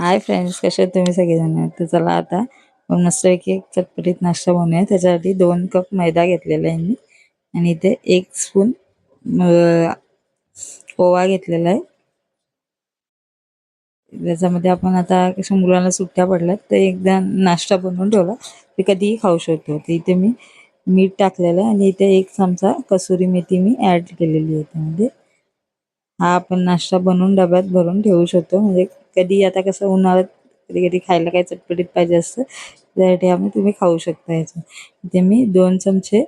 Hi friends, कसे आहेत तुम्ही सगळेजण? तर चला आता आपण मस्तपैकी एक चटपटीत नाश्ता बनवूया. त्याच्यासाठी 2 कप मैदा घेतलेला आहे मी आणि इथे 1 स्पून ओवा घेतलेला आहे. त्याच्यामध्ये आपण आता कशा मुलांना सुट्ट्या पडल्यात तर एकदा नाश्ता बनवून ठेवला ते कधीही खाऊ शकतो. तर इथे मी मीठ टाकलेलं आहे आणि इथे 1 चमचा कसुरी मेथी मी ॲड केलेली आहे त्यामध्ये. हा आपण नाश्ता बनवून डब्यात भरून ठेवू शकतो. म्हणजे कधी आता कसं उन्हाळ्यात कधी कधी खायला काही चटपटीत पाहिजे असतं, त्यासाठी आम्ही तुम्ही खाऊ शकता याचं. इथे मी 2 चमचे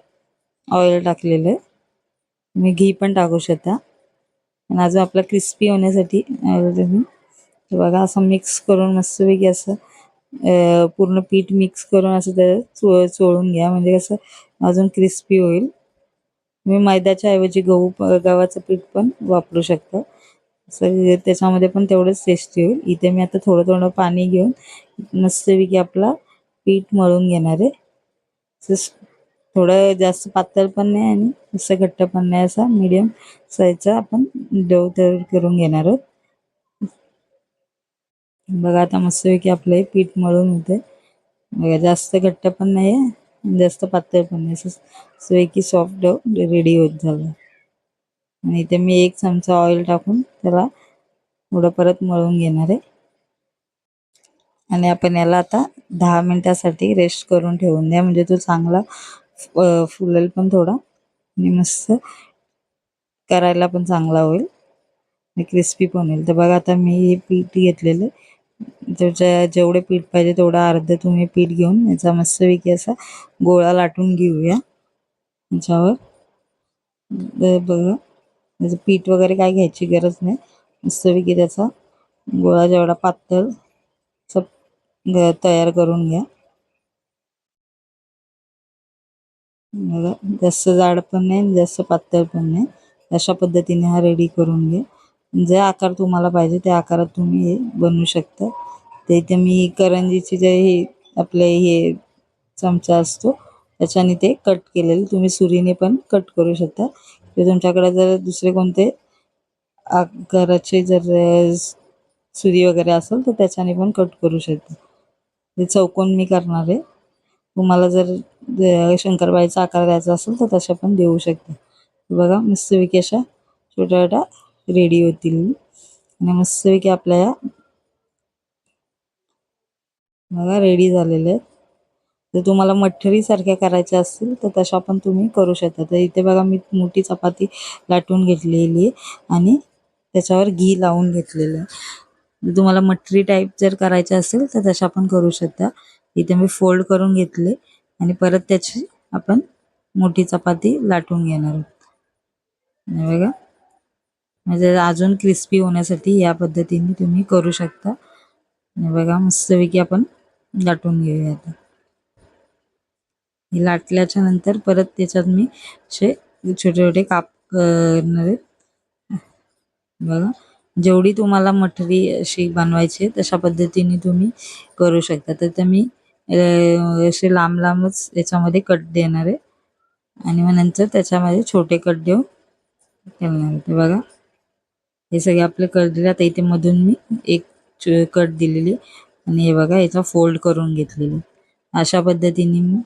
ऑइल टाकलेलं आहे. तुम्ही घी पण टाकू शकता आणि अजून आपला क्रिस्पी होण्यासाठी तुम्ही बघा असं मिक्स करून मस्तपैकी असं पूर्ण पीठ मिक्स करून असं त्याच्यात चोळून घ्या, म्हणजे कसं अजून क्रिस्पी होईल. तुम्ही मैद्याच्या ऐवजी गव्हाचं पीठ पण वापरू शकता. असं त्याच्यामध्ये पण तेवढंच टेस्टी होईल. इथे मी आता थोडं थोडं पाणी घेऊन मस्तपैकी आपला पीठ मळून घेणार आहे. थोडं जास्त पातळ पण नाही आणि असं घट्ट पण नाही, असा मीडियम साईजचा आपण डो तयार करून घेणार आहोत. बघा आता मस्तपैकी आपलं हे पीठ मळून होते. बघा जास्त घट्ट पण नाही आहे, जास्त पातळ पण नाही, असं की सॉफ्ट डो रेडी होत झालं. आणि इथे मी 1 चमचा ऑइल टाकून त्याला थोडं परत मळून घेणार आहे आणि आपण याला आता 10 मिनिटासाठी रेस्ट करून ठेवून द्या, म्हणजे तो चांगला फुलेल पण थोडा आणि मस्त करायला पण चांगला होईल आणि क्रिस्पी पण होईल. तर बघा आता मी हे पीठ घेतलेलं, त्याच्या जेवढे पीठ पाहिजे तेवढा अर्ध तुम्ही पीठ घेऊन याचा मस्तपैकी असा गोळा लाटून घेऊया. याच्यावर बघा त्याचं पीठ वगैरे काय घ्यायची गरज नाही, मस्तपैकी त्याचा गोळा जेवढा पातळ तयार करून घ्या. बघा जास्त जाड पण नाही जास्त पातळ पण नाही, अशा पद्धतीने हा रेडी करून घ्या. जे आकार तुम्हाला पाहिजे त्या आकारात तुम्ही हे बनवू शकता. ते इथे मी करंजीची जे हे आपले हे चमचा असतो त्याच्याने ते कट केलेले, तुम्ही सुरीने पण कट करू शकता. किंवा तुमच्याकडे जर दुसरे कोणते आकाराचे जर सुरी वगैरे असेल तर त्याच्याने पण कट करू शकता. हे चौकोन मी करणार आहे. तुम्हाला जर शंकरपाळीचा आकार द्यायचा असेल तर तशा पण देऊ शकता. बघा मस्तपैकी अशा छोट्या छोट्या रेडी होतील आणि मस्तपैकी आपल्या या बघा रेडी झालेले आहेत. जर तुम्हाला मठ्ठरीसारख्या करायच्या असतील तर तशा पण तुम्ही करू शकता. तर इथे बघा मी मोठी चपाती लाटून घेतलेली आहे आणि त्याच्यावर घी लावून घेतलेलं आहे. जर तुम्हाला मठ्ठरी टाईप जर करायचं असेल तर तशा पण करू शकता. इथे मी फोल्ड करून घेतले आणि परत त्याची आपण मोठी चपाती लाटून घेणार आहोत. बघा म्हणजे अजून क्रिस्पी होण्यासाठी या पद्धतीने तुम्ही करू शकता. बघा मस्तपैकी आपण लाटून घेऊया. आता हे लाटल्याच्या नंतर परत त्याच्यात मी असे छोटे छोटे काप करणार आहेत. बघा जेवढी तुम्हाला मठरी अशी बनवायची तशा पद्धतीने तुम्ही करू शकता. तर मी असे लांब लांबच याच्यामध्ये कट देणार आहे आणि मग नंतर त्याच्यामध्ये छोटे कट देऊन ठेवणार आहे. ते बघा हे सगळे आपले कट दिले. आता इथे मधून मी एक कट दिलेली आणि हे बघा याचा फोल्ड करून घेतलेली. अशा पद्धतीने मी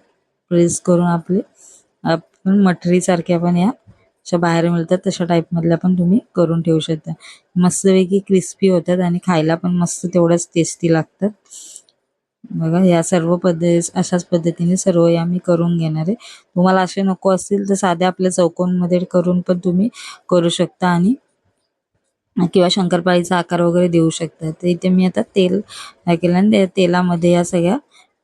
प्रेस करून आपण मठरीसारख्या पण या अशा बाहेर मिळतात तशा टाईपमधल्या पण तुम्ही करून ठेवू शकता. मस्तपैकी क्रिस्पी होतात आणि खायला पण मस्त तेवढ्याच टेस्टी लागतात. बघा या सर्व अशाच पद्धतीने सर्व या मी करून घेणार आहे. तुम्हाला असे नको असतील तर साध्या आपल्या चौकोनमध्ये करून पण तुम्ही करू शकता आणि किंवा शंकरपाळीचा आकार वगैरे देऊ शकता. तर इथे मी आता तेल केलं आणि त्या तेलामध्ये या सगळ्या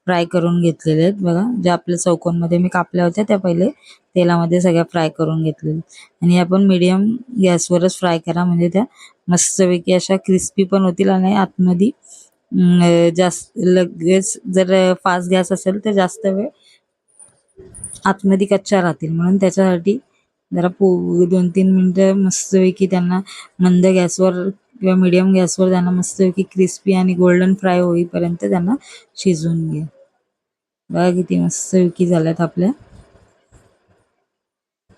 फ्राय करून घेतलेल्या आहेत. बघा ज्या आपल्या चौकोनमध्ये मी कापल्या होत्या त्या पहिले तेलामध्ये सगळ्या फ्राय करून घेतलेल्या आणि आपण मीडियम गॅसवरच फ्राय करा, म्हणजे त्या मस्तपैकी अशा क्रिस्पी पण होतील आणि आतमध्ये जास्त लगेच जर फास्ट गॅस असेल तर जास्त वेळ आतमध्ये कच्च्या राहतील, म्हणून त्याच्यासाठी जरा 2-3 मिनटं मस्तपैकी त्यांना मंद गॅसवर किंवा मीडियम गॅसवर त्यांना मस्तपैकी क्रिस्पी आणि गोल्डन फ्राय होईपर्यंत त्यांना शिजवून घ्या. बघा किती मस्तपैकी झाल्यात आपल्या.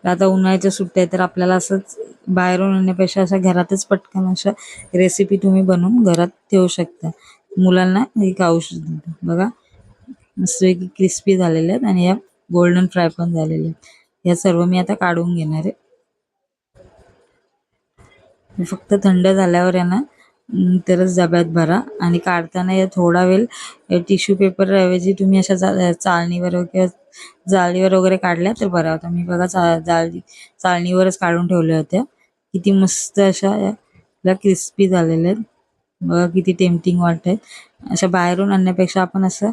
आता उन्हाळ्याच्या सुट्ट्या तर आपल्याला असंच बाहेरून आणण्यापेक्षा अशा घरातच पटकन अशा रेसिपी तुम्ही बनवून घरात ठेवू शकता. मुलांना हे खाऊ शकतो. बघा मस्त क्रिस्पी झालेले आहेत आणि या गोल्डन फ्राय पण झालेले आहेत. या सर्व मी आता काढून घेणार आहे. फक्त थंड झाल्यावर आहे ना तरच डब्यात भरा आणि काढताना या थोडा वेळ टिश्यू पेपर ऐवजी तुम्ही अशा चाळणीवर किंवा जाळीवर वगैरे काढल्या तर बरा होता. मी बघा चाळणीवरच काढून ठेवल्या होत्या. किती मस्त अशा या क्रिस्पी झालेल्या आहेत. बघा किती टेम्पटिंग वाटत. अशा बाहेरून आणण्यापेक्षा आपण असं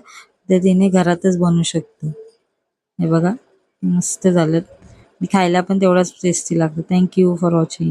पद्धतीने घरातच बनवू शकतो. हे बघा मस्त झालं. खायला पण तेवढाच टेस्टी लागतं. Thank you for watching.